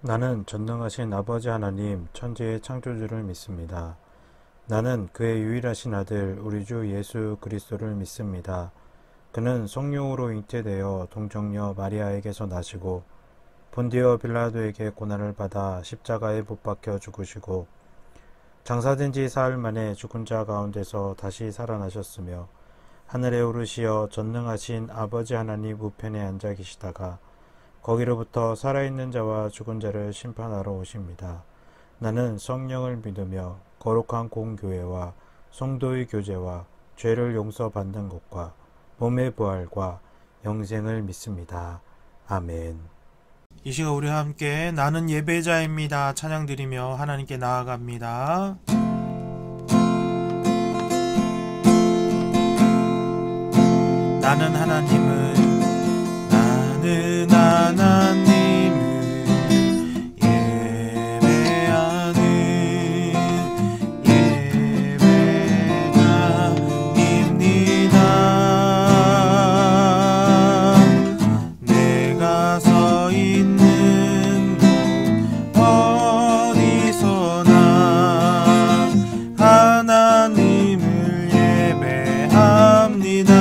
나는 전능하신 아버지 하나님 천지의 창조주를 믿습니다. 나는 그의 유일하신 아들 우리 주 예수 그리스도를 믿습니다. 그는 성령으로 잉태되어 동정녀 마리아에게서 나시고 본디어 빌라도에게 고난을 받아 십자가에 못 박혀 죽으시고 장사된 지 사흘 만에 죽은 자 가운데서 다시 살아나셨으며 하늘에 오르시어 전능하신 아버지 하나님 우편에 앉아 계시다가 거기로부터 살아있는 자와 죽은 자를 심판하러 오십니다. 나는 성령을 믿으며 거룩한 공교회와 성도의 교제와 죄를 용서받는 것과 몸의 부활과 영생을 믿습니다. 아멘. 이 시간 우리와 함께 나는 예배자입니다 찬양드리며 하나님께 나아갑니다. 나는 하나님을 예배하는 예배자입니다. 내가 서 있는 곳 어디서나 하나님을 예배합니다.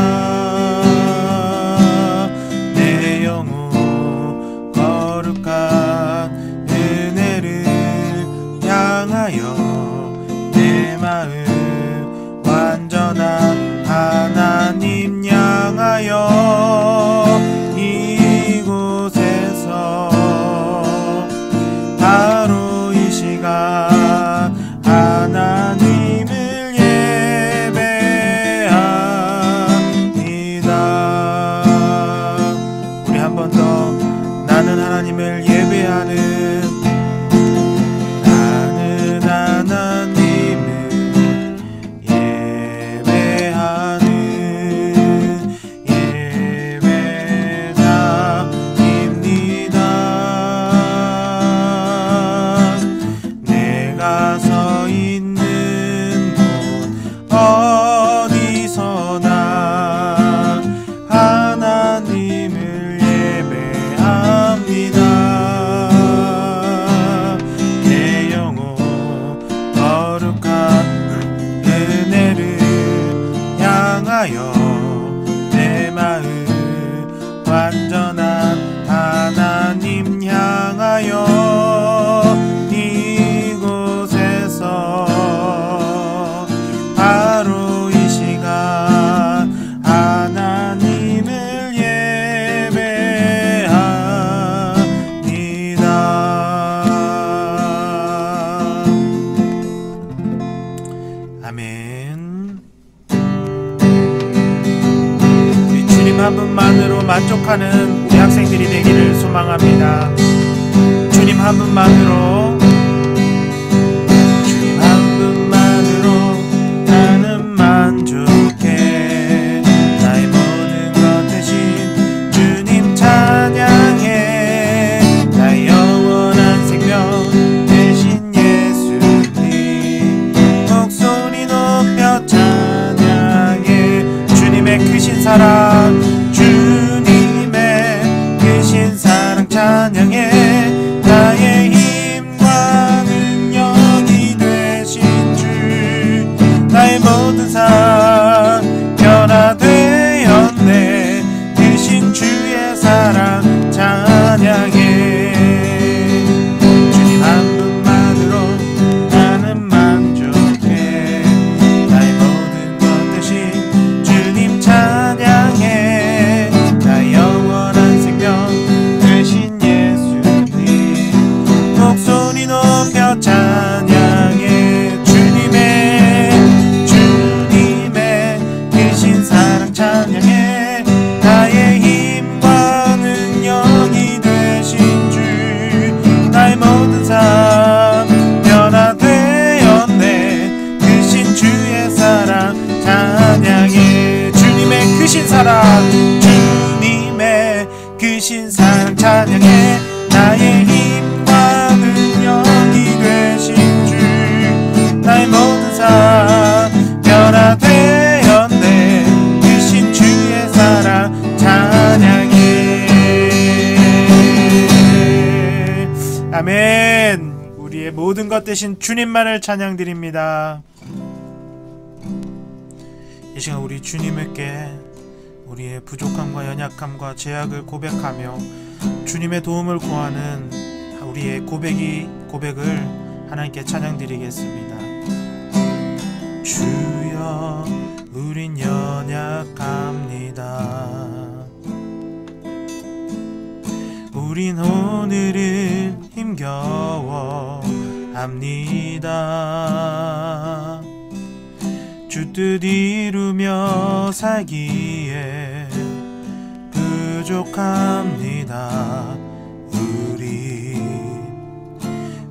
내 마음 완전한 하나님 향하여 이곳에서 바로 이 시간 하나님을 예배합니다. 우리 한 번 더 나는 하나님을 예배하는 내 마음 완전한 하나님 향하여 이곳에서 바로 이 시간 하나님을 예배합니다. 아멘. 한 분만으로 만족하는 우리 학생들이 되기를 소망합니다. 주님 한 분만으로 나는 만족해. 나의 모든 것 대신 주님 찬양해. 나의 영원한 생명 대신 예수님 목소리 높여 찬양해. 주님의 크신 사랑 주님의 크신 사랑 찬양해. 나의 힘과 능력이 되신 주 나의 모든 삶 변화되었네. 크신 주의 사랑 찬양해. 주님 한 분만으로 나는 만족해. 나의 모든 것 대신 주님 찬양해. 나의 영원한 생명 되신 예수님 목소리 높여 찬양해. 주님의 크신 사랑 찬양해. 나의 힘과 능력이 되신 주 나의 모든 삶 변화되었네. 크신 주의 사랑 찬양해. 주님의 크신 사랑 주님의 크신 사랑 찬양해. 나의 힘과 능력이 되신 주 나의 모든 삶 변화되었네. 크신 주의 사랑 찬양해. 아멘. 아멘. 우리의 모든 것 되신 주님만을 찬양드립니다. 이 시간 우리 주님께 우리의 부족함과 연약함과 죄악을 고백하며 주님의 도움을 구하는 우리의 고백을 하나님께 찬양드리겠습니다. 주여 우린 연약합니다. 우린 오늘을 힘겨워합니다. 주 뜻 이루며 살기에 부족합니다.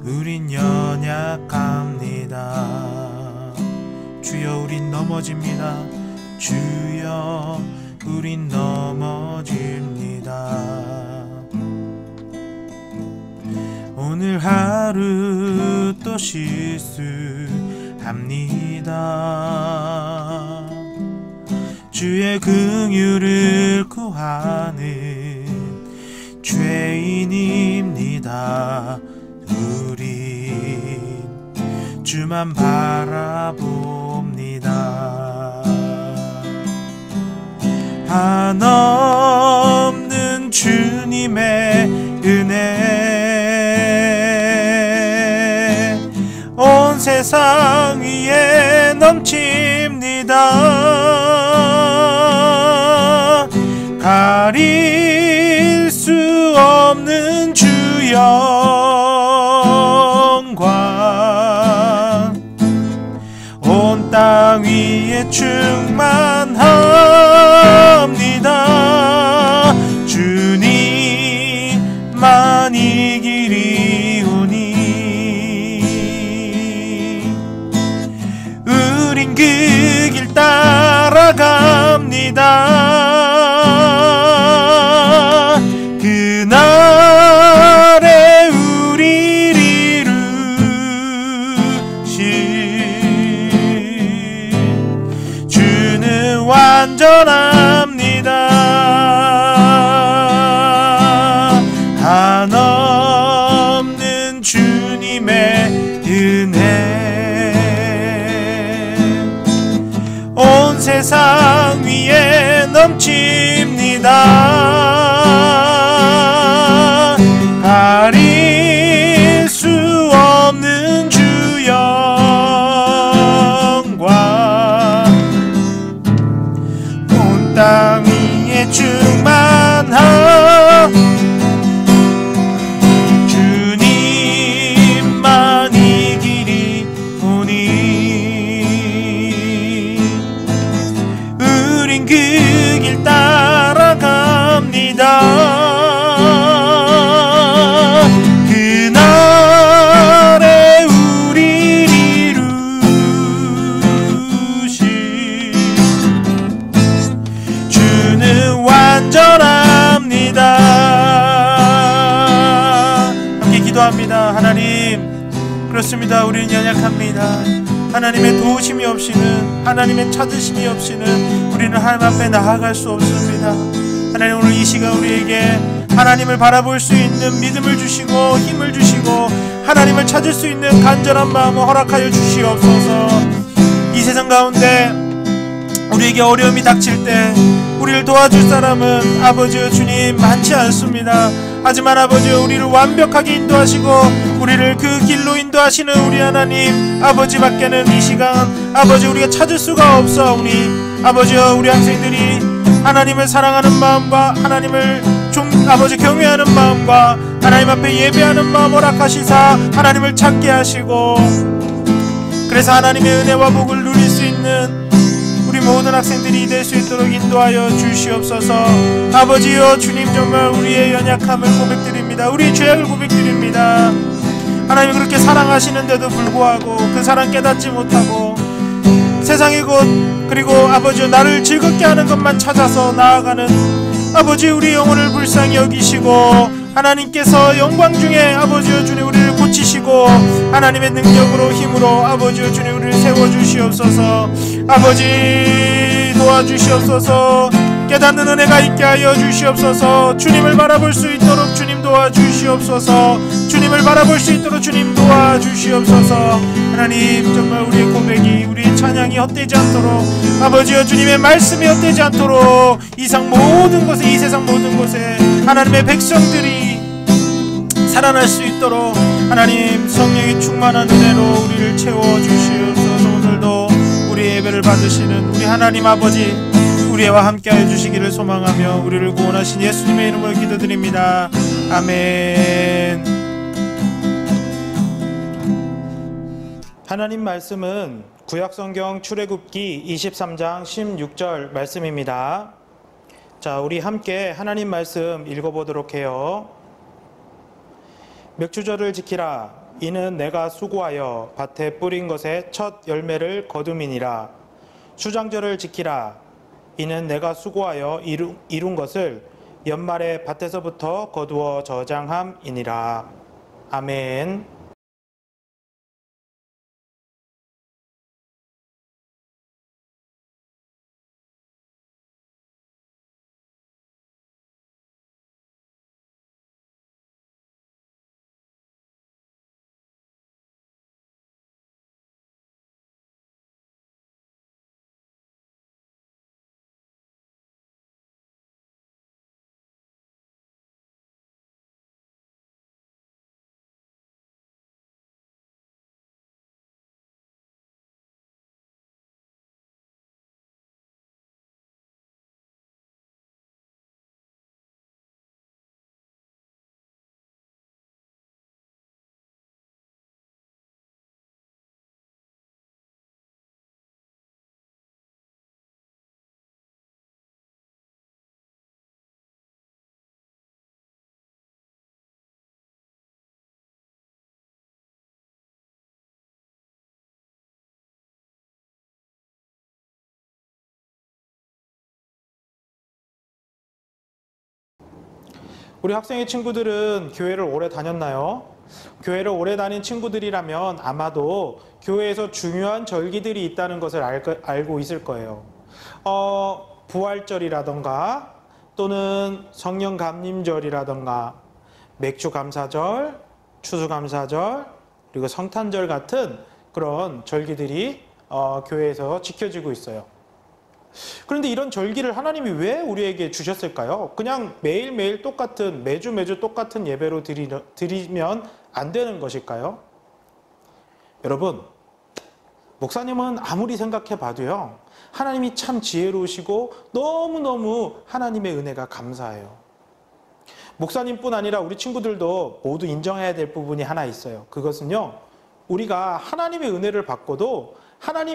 우린 연약합니다. 주여 우린 넘어집니다. 주여 우린 넘어집니다. 오늘 하루 또 실수합니다. 주의 긍휼을 구하는 죄인입니다. 우린 주만 바라봅니다. 한없는 주님의 은혜 온 세상 위에 넘칩니다. 가릴 수 없는 주 영광 온 땅 위에 충만합니다. 주님만 이 길이 오니 우린 그 길 따라갑니다. 그날에 우리를 이루신 주는 완전합니다. 한없는 주님의 은혜 온 세상 위에 넘칩니다. 가릴 수 없는 주 영광 온 땅 위에 충만하 주님만 이 길이 오니 우린 그 길 따라갑니다. 그날에 우리를 이루신 주는 완전합니다. 함께 기도합니다. 하나님, 그렇습니다. 우리는 연약합니다. 하나님의 도우심이 없이는, 하나님의 찾으심이 없이는 우리는 하나님 앞에 나아갈 수 없습니다. 하나님, 오늘 이 시간 우리에게 하나님을 바라볼 수 있는 믿음을 주시고 힘을 주시고 하나님을 찾을 수 있는 간절한 마음을 허락하여 주시옵소서. 이 세상 가운데 우리에게 어려움이 닥칠 때 우리를 도와줄 사람은 아버지여 주님 많지 않습니다. 하지만 아버지여 우리를 완벽하게 인도하시고 우리를 그 길로 인도하시는 우리 하나님 아버지밖에는 이 시간 아버지 우리가 찾을 수가 없사오니 아버지여 우리 학생들이 하나님을 사랑하는 마음과 하나님을 아버지 경외하는 마음과 하나님 앞에 예배하는 마음 허락하시사 하나님을 찾게 하시고 그래서 하나님의 은혜와 복을 누릴 수 있는 우리 모든 학생들이 될 수 있도록 인도하여 주시옵소서. 아버지여 주님, 정말 우리의 연약함을 고백드립니다. 우리의 죄악을 고백드립니다. 하나님이 그렇게 사랑하시는데도 불구하고 그 사랑 깨닫지 못하고 세상의 것 그리고 아버지여 나를 즐겁게 하는 것만 찾아서 나아가는 아버지 우리 영혼을 불쌍히 여기시고 하나님께서 영광 중에 아버지여 주님 우리를 고치시고 하나님의 능력으로 힘으로 아버지여 주님 우리를 세워주시옵소서. 아버지 도와주시옵소서. 깨닫는 은혜가 있게 하여 주시옵소서. 주님을 바라볼 수 있도록 주님 도와주시옵소서. 주님 주님을 바라볼 수 있도록 주님 도와주시옵소서. 하나님 정말 우리의 고백이 우리의 찬양이 헛되지 않도록 아버지여 주님의 말씀이 헛되지 않도록 이 세상 모든 곳에 하나님의 백성들이 살아날 수 있도록 하나님 성령이 충만한 은혜로 우리를 채워주시옵소서. 오늘도 우리의 예배를 받으시는 우리 하나님 아버지 우리와 함께하여 주시기를 소망하며 우리를 구원하신 예수님의 이름으로 기도드립니다. 아멘. 하나님 말씀은 구약성경 출애굽기 23장 16절 말씀입니다. 자, 우리 함께 하나님 말씀 읽어보도록 해요. 맥주절을 지키라. 이는 내가 수고하여 밭에 뿌린 것의 첫 열매를 거둠이니라. 수장절을 지키라. 이는 내가 수고하여 이룬 것을 연말에 밭에서부터 거두어 저장함이니라. 아멘. 우리 학생의 친구들은 교회를 오래 다녔나요? 교회를 오래 다닌 친구들이라면 아마도 교회에서 중요한 절기들이 있다는 것을 알고 있을 거예요. 부활절이라던가 또는 성령감림절이라던가 맥주감사절, 추수감사절, 그리고 성탄절 같은 그런 절기들이 교회에서 지켜지고 있어요. 그런데 이런 절기를 하나님이 왜 우리에게 주셨을까요? 그냥 매일매일 매주 똑같은 예배로 드리면 안 되는 것일까요? 여러분, 목사님은 아무리 생각해 봐도요, 하나님이 참 지혜로우시고 너무너무 하나님의 은혜가 감사해요. 목사님뿐 아니라 우리 친구들도 모두 인정해야 될 부분이 하나 있어요. 그것은요, 우리가 하나님의 은혜를 받고도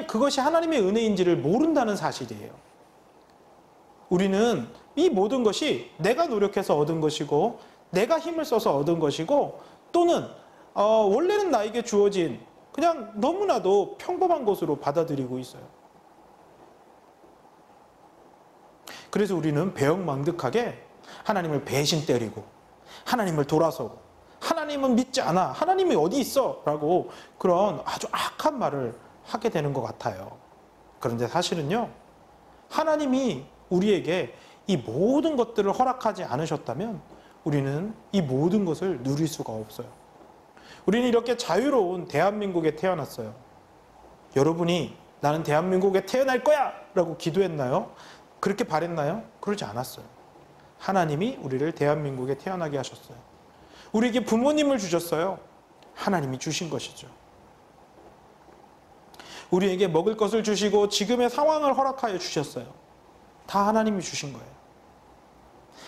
그것이 하나님의 은혜인지를 모른다는 사실이에요. 우리는 이 모든 것이 내가 노력해서 얻은 것이고 내가 힘을 써서 얻은 것이고 또는 원래는 나에게 주어진 그냥 너무나도 평범한 것으로 받아들이고 있어요. 그래서 우리는 배역망덕하게 하나님을 배신 때리고 하나님을 돌아서고 하나님은 믿지 않아, 하나님이 어디 있어? 라고 그런 아주 악한 말을 하게 되는 것 같아요. 그런데 사실은요, 하나님이 우리에게 이 모든 것들을 허락하지 않으셨다면 우리는 이 모든 것을 누릴 수가 없어요. 우리는 이렇게 자유로운 대한민국에 태어났어요. 여러분이 나는 대한민국에 태어날 거야! 라고 기도했나요? 그렇게 바랬나요? 그러지 않았어요. 하나님이 우리를 대한민국에 태어나게 하셨어요. 우리에게 부모님을 주셨어요. 하나님이 주신 것이죠. 우리에게 먹을 것을 주시고 지금의 상황을 허락하여 주셨어요. 다 하나님이 주신 거예요.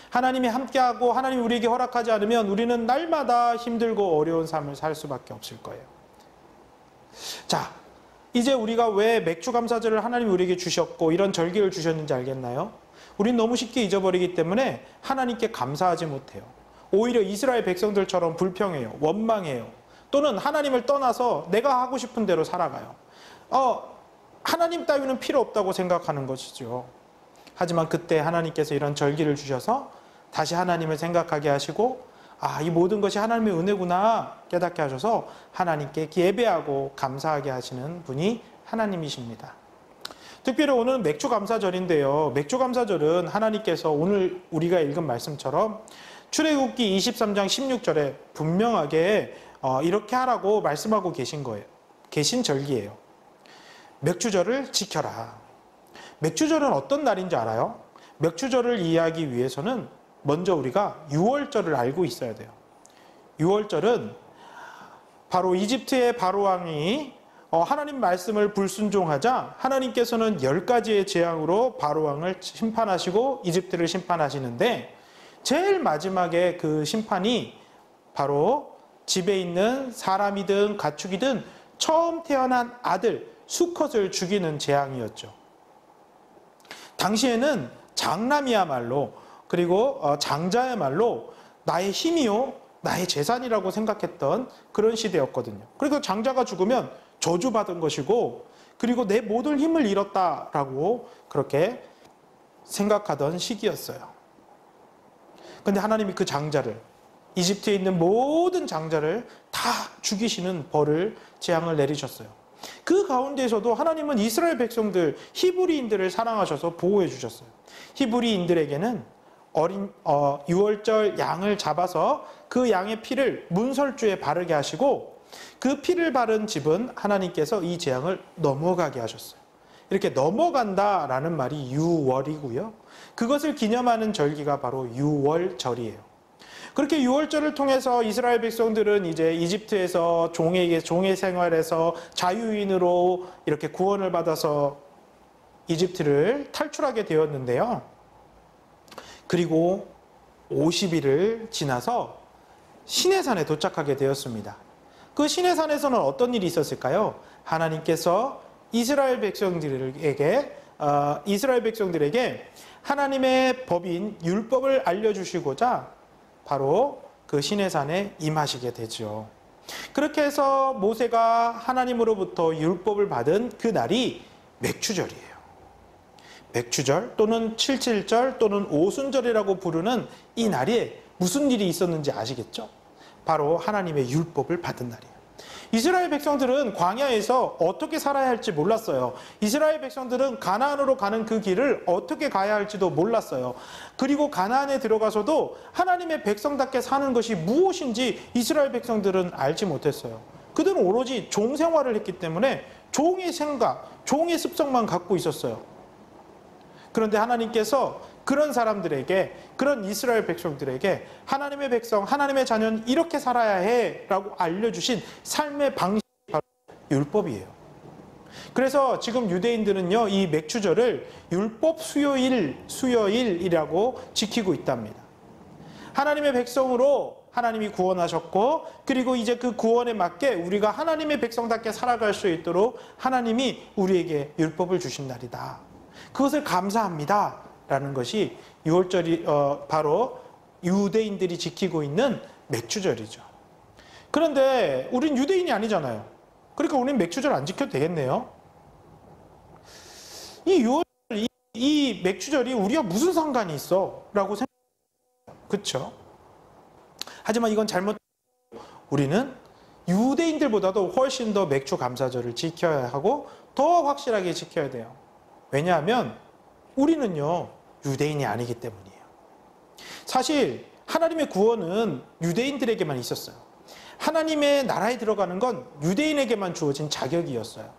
하나님이 함께하고 하나님이 우리에게 허락하지 않으면 우리는 날마다 힘들고 어려운 삶을 살 수밖에 없을 거예요. 자, 이제 우리가 왜 맥주감사절을 하나님이 우리에게 주셨고 이런 절기를 주셨는지 알겠나요? 우린 너무 쉽게 잊어버리기 때문에 하나님께 감사하지 못해요. 오히려 이스라엘 백성들처럼 불평해요. 원망해요. 또는 하나님을 떠나서 내가 하고 싶은 대로 살아가요. 하나님 따위는 필요 없다고 생각하는 것이죠. 하지만 그때 하나님께서 이런 절기를 주셔서 다시 하나님을 생각하게 하시고 이 모든 것이 하나님의 은혜구나 깨닫게 하셔서 하나님께 예배하고 감사하게 하시는 분이 하나님이십니다. 특별히 오늘은 맥주감사절인데요. 맥주감사절은 하나님께서 오늘 우리가 읽은 말씀처럼 출애굽기 23장 16절에 분명하게 이렇게 하라고 말씀하고 계신 거예요. 계신 절기예요. 맥주절을 지켜라. 맥주절은 어떤 날인지 알아요? 맥주절을 이해하기 위해서는 먼저 우리가 유월절을 알고 있어야 돼요. 유월절은 바로 이집트의 바로왕이 하나님 말씀을 불순종하자 하나님께서는 10가지의 재앙으로 바로왕을 심판하시고 이집트를 심판하시는데, 제일 마지막에 그 심판이 바로 집에 있는 사람이든 가축이든 처음 태어난 아들 수컷을 죽이는 재앙이었죠. 당시에는 장남이야말로, 그리고 장자야말로 나의 힘이요 나의 재산이라고 생각했던 그런 시대였거든요. 그리고 장자가 죽으면 저주받은 것이고, 그리고 내 모든 힘을 잃었다라고 그렇게 생각하던 시기였어요. 근데 하나님이 그 장자를, 이집트에 있는 모든 장자를 다 죽이시는 벌을, 재앙을 내리셨어요. 그 가운데에서도 하나님은 이스라엘 백성들, 히브리인들을 사랑하셔서 보호해 주셨어요. 히브리인들에게는 유월절 양을 잡아서 그 양의 피를 문설주에 바르게 하시고, 그 피를 바른 집은 하나님께서 이 재앙을 넘어가게 하셨어요. 이렇게 넘어간다라는 말이 유월이고요. 그것을 기념하는 절기가 바로 유월절이에요. 그렇게 유월절을 통해서 이스라엘 백성들은 이제 이집트에서 종의 생활에서 자유인으로 이렇게 구원을 받아서 이집트를 탈출하게 되었는데요. 그리고 50일을 지나서 시내산에 도착하게 되었습니다. 그 시내산에서는 어떤 일이 있었을까요? 하나님께서 이스라엘 백성들에게 하나님의 법인 율법을 알려주시고자 바로 그 시내산에 임하시게 되죠. 그렇게 해서 모세가 하나님으로부터 율법을 받은 그 날이 맥추절이에요. 맥추절 또는 칠칠절 또는 오순절이라고 부르는 이 날에 무슨 일이 있었는지 아시겠죠? 바로 하나님의 율법을 받은 날이에요. 이스라엘 백성들은 광야에서 어떻게 살아야 할지 몰랐어요. 이스라엘 백성들은 가나안으로 가는 그 길을 어떻게 가야 할지도 몰랐어요. 그리고 가나안에 들어가서도 하나님의 백성답게 사는 것이 무엇인지 이스라엘 백성들은 알지 못했어요. 그들은 오로지 종 생활을 했기 때문에 종의 생각, 종의 습성만 갖고 있었어요. 그런데 하나님께서 그런 사람들에게, 그런 이스라엘 백성들에게 하나님의 백성, 하나님의 자녀는 이렇게 살아야 해 라고 알려주신 삶의 방식이 바로 율법이에요. 그래서 지금 유대인들은요, 이 맥추절을 율법 수요일이라고 지키고 있답니다. 하나님의 백성으로 하나님이 구원하셨고, 그리고 이제 그 구원에 맞게 우리가 하나님의 백성답게 살아갈 수 있도록 하나님이 우리에게 율법을 주신 날이다. 그것을 감사합니다 라는 것이 유월절이 바로 유대인들이 지키고 있는 맥추절이죠. 그런데 우린 유대인이 아니잖아요. 그러니까 우린 맥추절 안 지켜도 되겠네요. 이 맥추절이 우리와 무슨 상관이 있어? 라고 생각해요. 그렇죠? 하지만 이건 잘못. 우리는 유대인들보다도 훨씬 더 맥추 감사절을 지켜야 하고 더 확실하게 지켜야 돼요. 왜냐하면 우리는요, 유대인이 아니기 때문이에요. 사실 하나님의 구원은 유대인들에게만 있었어요. 하나님의 나라에 들어가는 건 유대인에게만 주어진 자격이었어요.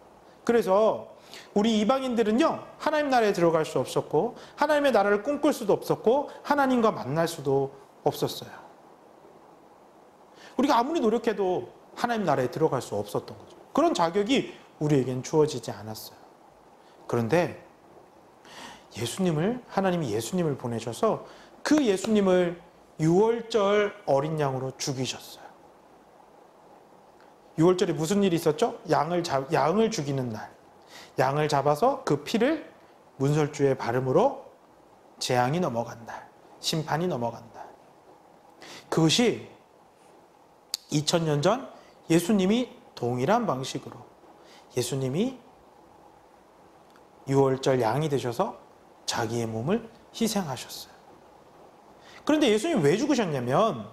그래서 우리 이방인들은요, 하나님 나라에 들어갈 수 없었고, 하나님의 나라를 꿈꿀 수도 없었고, 하나님과 만날 수도 없었어요. 우리가 아무리 노력해도 하나님 나라에 들어갈 수 없었던 거죠. 그런 자격이 우리에겐 주어지지 않았어요. 그런데 하나님이 예수님을 보내셔서 그 예수님을 유월절 어린 양으로 죽이셨어요. 유월절에 무슨 일이 있었죠? 양을 죽이는 날. 양을 잡아서 그 피를 문설주에 바름으로 재앙이 넘어간 날, 심판이 넘어간 날. 그것이 2000년 전 예수님이 동일한 방식으로 예수님이 유월절 양이 되셔서 자기의 몸을 희생하셨어요. 그런데 예수님이 왜 죽으셨냐면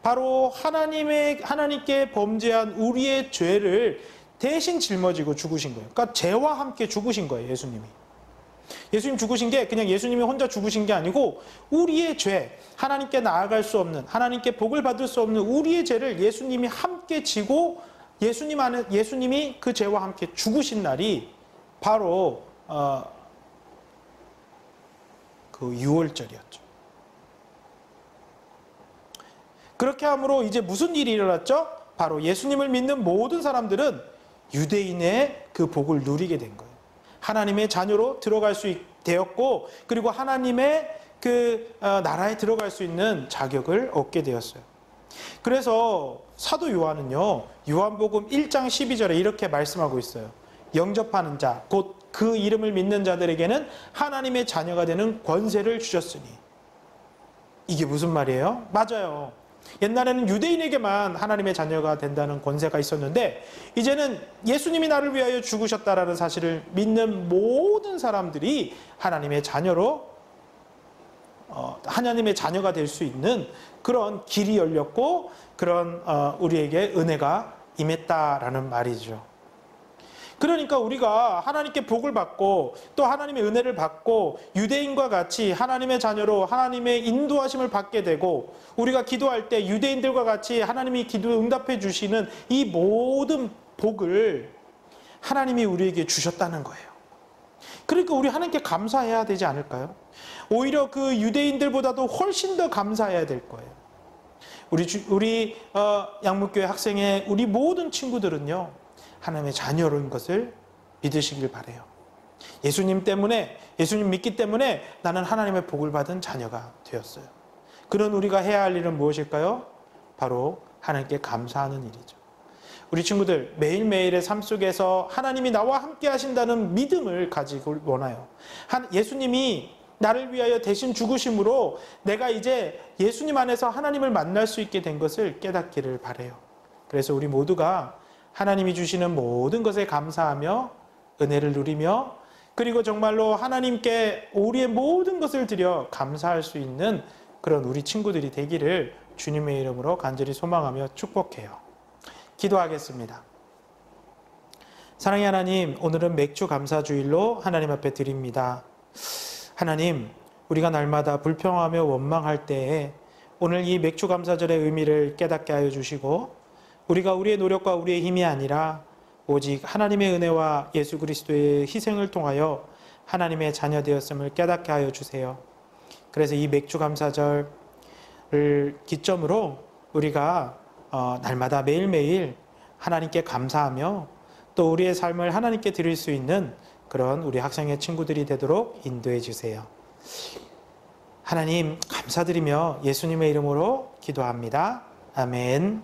바로 하나님께 범죄한 우리의 죄를 대신 짊어지고 죽으신 거예요. 그러니까 죄와 함께 죽으신 거예요, 예수님이. 예수님 죽으신 게 그냥 예수님이 혼자 죽으신 게 아니고 우리의 죄, 하나님께 나아갈 수 없는, 하나님께 복을 받을 수 없는 우리의 죄를 예수님이 함께 지고 예수님이 그 죄와 함께 죽으신 날이 바로 그 유월절이었죠. 그렇게 함으로 이제 무슨 일이 일어났죠? 바로 예수님을 믿는 모든 사람들은 유대인의 그 복을 누리게 된 거예요. 하나님의 자녀로 들어갈 수 되었고, 그리고 하나님의 그 나라에 들어갈 수 있는 자격을 얻게 되었어요. 그래서 사도 요한은요, 요한복음 1장 12절에 이렇게 말씀하고 있어요. 영접하는 자, 곧 그 이름을 믿는 자들에게는 하나님의 자녀가 되는 권세를 주셨으니. 이게 무슨 말이에요? 맞아요. 옛날에는 유대인에게만 하나님의 자녀가 된다는 권세가 있었는데, 이제는 예수님이 나를 위하여 죽으셨다라는 사실을 믿는 모든 사람들이 하나님의 자녀로 하나님의 자녀가 될 수 있는 그런 길이 열렸고, 그런 우리에게 은혜가 임했다라는 말이죠. 그러니까 우리가 하나님께 복을 받고 또 하나님의 은혜를 받고 유대인과 같이 하나님의 자녀로 하나님의 인도하심을 받게 되고, 우리가 기도할 때 유대인들과 같이 하나님이 기도에 응답해 주시는 이 모든 복을 하나님이 우리에게 주셨다는 거예요. 그러니까 우리 하나님께 감사해야 되지 않을까요? 오히려 그 유대인들보다도 훨씬 더 감사해야 될 거예요. 우리 양목교회 학생의 우리 모든 친구들은요, 하나님의 자녀인 것을 믿으시길 바라요. 예수님 믿기 때문에 나는 하나님의 복을 받은 자녀가 되었어요. 그런 우리가 해야 할 일은 무엇일까요? 바로 하나님께 감사하는 일이죠. 우리 친구들 매일매일의 삶 속에서 하나님이 나와 함께 하신다는 믿음을 가지고 원해요. 예수님이 나를 위하여 대신 죽으심으로 내가 이제 예수님 안에서 하나님을 만날 수 있게 된 것을 깨닫기를 바라요. 그래서 우리 모두가 하나님이 주시는 모든 것에 감사하며 은혜를 누리며, 그리고 정말로 하나님께 우리의 모든 것을 드려 감사할 수 있는 그런 우리 친구들이 되기를 주님의 이름으로 간절히 소망하며 축복해요. 기도하겠습니다. 사랑의 하나님, 오늘은 맥주 감사주일로 하나님 앞에 드립니다. 하나님, 우리가 날마다 불평하며 원망할 때에 오늘 이 맥주 감사절의 의미를 깨닫게 하여 주시고, 우리가 우리의 노력과 우리의 힘이 아니라 오직 하나님의 은혜와 예수 그리스도의 희생을 통하여 하나님의 자녀 되었음을 깨닫게 하여 주세요. 그래서 이 맥주 감사절을 기점으로 우리가 날마다 매일매일 하나님께 감사하며 또 우리의 삶을 하나님께 드릴 수 있는 그런 우리 학생의 친구들이 되도록 인도해 주세요. 하나님 감사드리며 예수님의 이름으로 기도합니다. 아멘.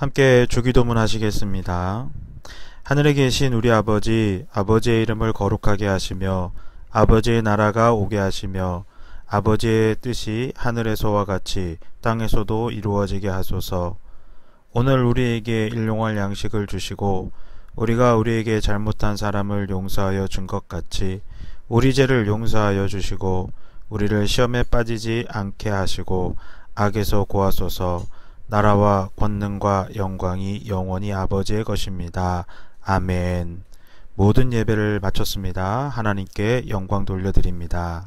함께 주기도문 하시겠습니다. 하늘에 계신 우리 아버지, 아버지의 이름을 거룩하게 하시며 아버지의 나라가 오게 하시며 아버지의 뜻이 하늘에서와 같이 땅에서도 이루어지게 하소서. 오늘 우리에게 일용할 양식을 주시고 우리가 우리에게 잘못한 사람을 용서하여 준 것 같이 우리 죄를 용서하여 주시고 우리를 시험에 빠지지 않게 하시고 악에서 구하소서. 나라와 권능과 영광이 영원히 아버지의 것입니다. 아멘. 모든 예배를 마쳤습니다. 하나님께 영광 돌려드립니다.